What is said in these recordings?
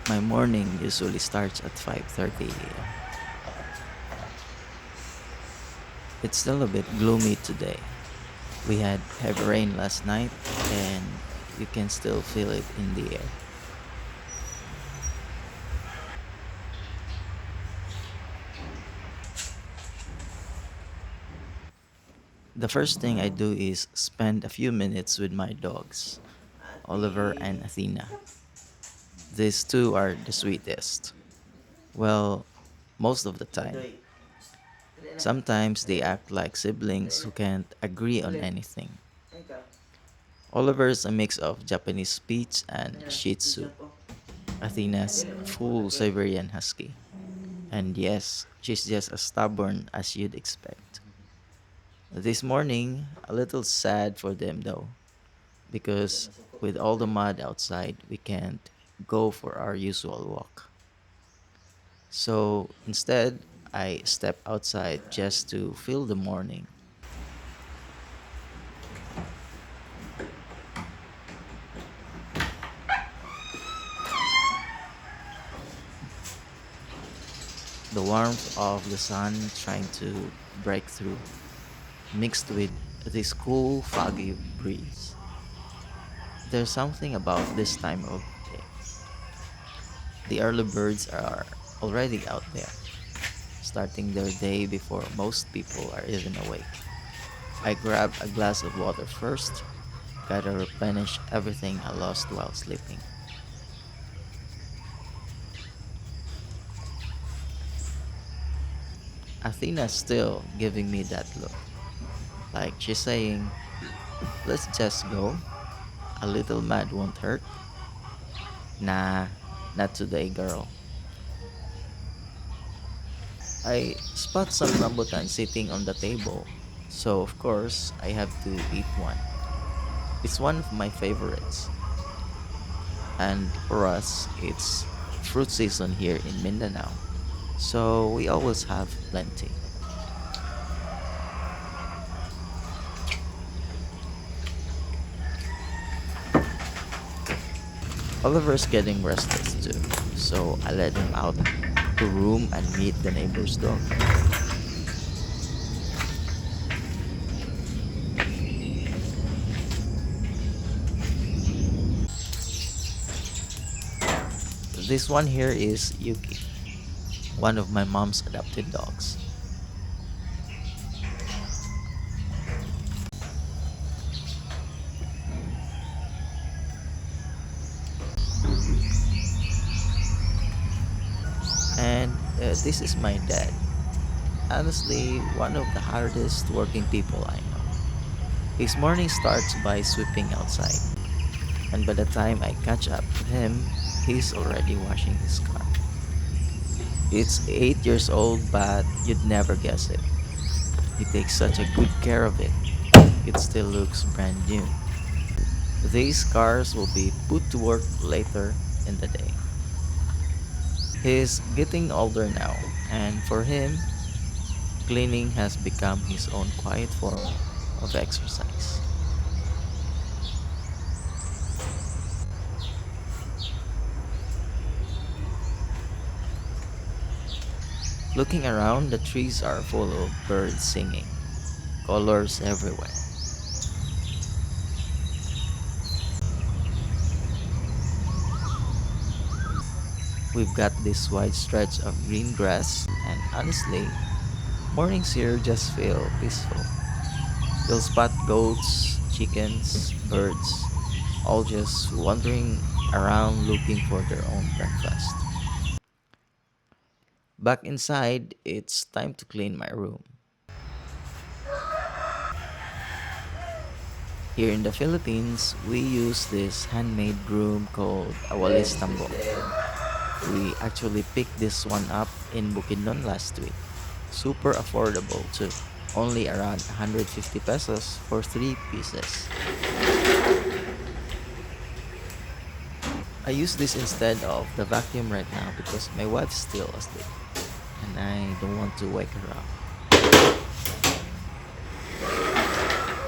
My morning usually starts at 5:30 a.m. It's still a bit gloomy today. We had heavy rain last night and you can still feel it in the air. The first thing I do is spend a few minutes with my dogs, Oliver and Athena. These two are the sweetest. Well, most of the time. Sometimes they act like siblings who can't agree on anything. Oliver's a mix of Japanese Spitz and Shih Tzu. Athena's full Siberian Husky. And yes, she's just as stubborn as you'd expect. This morning, a little sad for them though, because with all the mud outside, we can't go for our usual walk. So instead, I step outside just to feel the morning. The warmth of the sun trying to break through, mixed with this cool, foggy breeze. There's something about this time of day. The early birds are already out there, starting their day before most people are even awake. I grab a glass of water first, gotta replenish everything I lost while sleeping. Athena's still giving me that look, like she's saying, let's just go. A little mad won't hurt. Nah, not today, girl. I spot some rambutan sitting on the table, so of course I have to eat one. It's one of my favorites, and for us, it's fruit season here in Mindanao, so we always have plenty. Oliver's getting restless too, so I let him out to room and meet the neighbor's dog. This one here is Yuki, one of my mom's adopted dogs. And this is my dad. Honestly, one of the hardest working people I know. His morning starts by sweeping outside, and by the time I catch up to him, he's already washing his car. It's 8 years old, but you'd never guess it. He takes such a good care of it. It still looks brand new. These cars will be put to work later in the day. He's getting older now, and for him, cleaning has become his own quiet form of exercise. Looking around, the trees are full of birds singing, colors everywhere. We've got this wide stretch of green grass, and honestly, mornings here just feel peaceful. You'll spot goats, chickens, birds, all just wandering around looking for their own breakfast. Back inside, it's time to clean my room. Here in the Philippines, we use this handmade broom called Awalis Tambo. We actually picked this one up in Bukidnon last week. Super affordable too. Only around 150 pesos for 3 pieces. I use this instead of the vacuum right now because my wife's still asleep and I don't want to wake her up.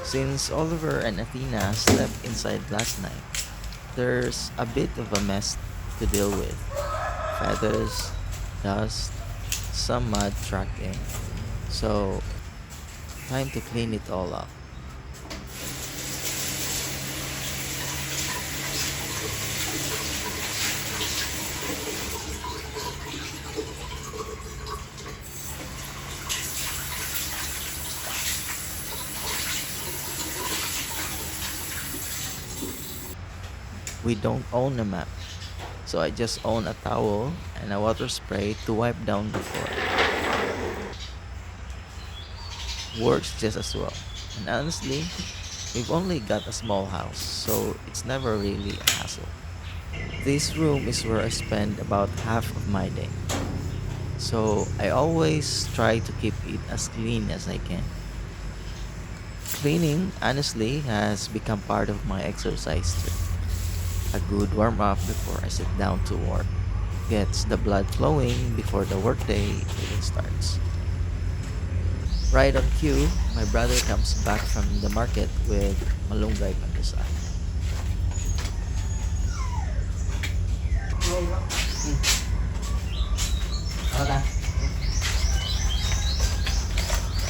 Since Oliver and Athena slept inside last night, there's a bit of a mess to deal with: feathers, dust, some mud tracking. So, time to clean it all up. We don't own a map, so I just own a towel and a water spray to wipe down the floor. Works just as well. And honestly, we've only got a small house, so it's never really a hassle. This room is where I spend about half of my day, so I always try to keep it as clean as I can. Cleaning, honestly, has become part of my exercise too. A good warm up before I sit down to work gets the blood flowing before the workday even starts. Right on cue, my brother comes back from the market with malunggay pandesal.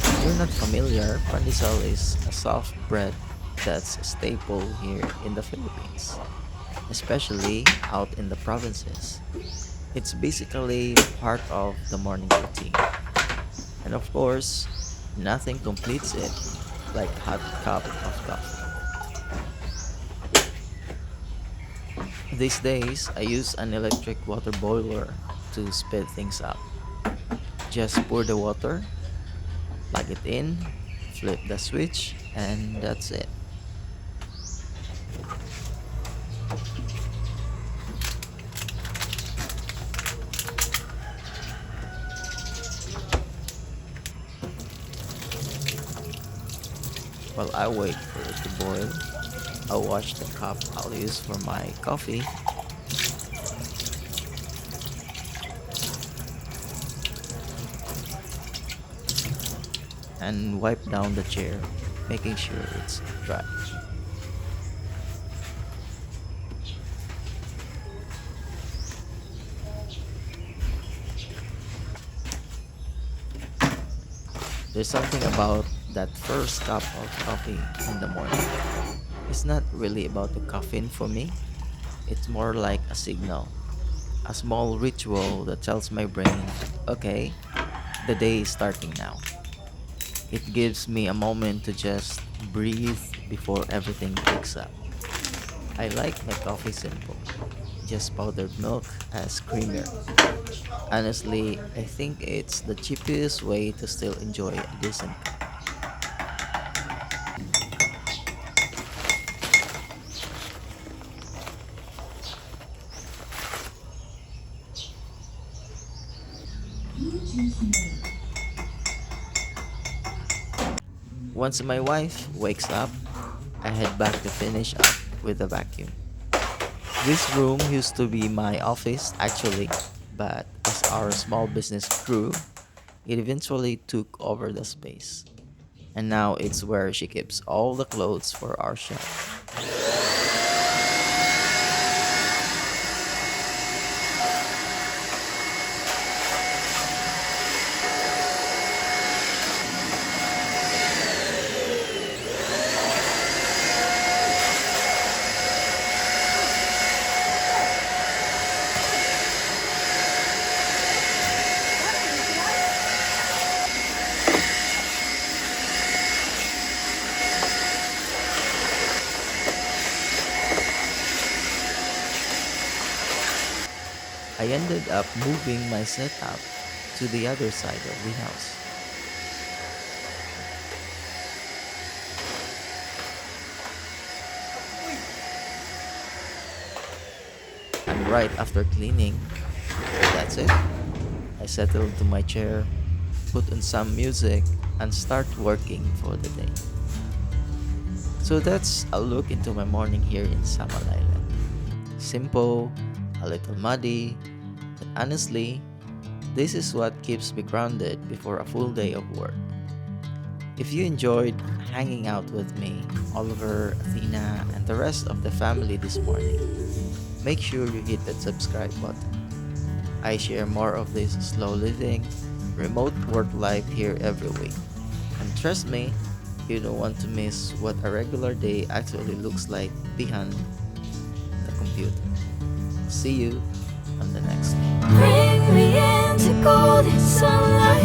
If you're not familiar, pandesal is a soft bread that's a staple here in the Philippines, especially out in the provinces. It's basically part of the morning routine. And of course, nothing completes it like a hot cup of coffee. These days, I use an electric water boiler to speed things up. Just pour the water, plug it in, flip the switch, and that's it. While I wait for it to boil, I'll wash the cup I'll use for my coffee and wipe down the chair, making sure it's dry. There's something about that first cup of coffee in the morning. It's not really about the caffeine for me, it's more like a signal, a small ritual that tells my brain, okay, the day is starting now. It gives me a moment to just breathe before everything picks up. I like my coffee simple, just powdered milk as creamer. Honestly, I think it's the cheapest way to still enjoy a decent cup. Once my wife wakes up, I head back to finish up with the vacuum. This room used to be my office actually, but as our small business grew, it eventually took over the space. And now it's where she keeps all the clothes for our shop. I ended up moving my setup to the other side of the house. And right after cleaning, that's it. I settle into my chair, put on some music, and start working for the day. So that's a look into my morning here in Samal Island. Simple, a little muddy, but honestly, this is what keeps me grounded before a full day of work. If you enjoyed hanging out with me, Oliver, Athena, and the rest of the family this morning, make sure you hit that subscribe button. I share more of this slow living, remote work life here every week. And trust me, you don't want to miss what a regular day actually looks like behind the computer. See you on the next one. Bring me into golden sunlight.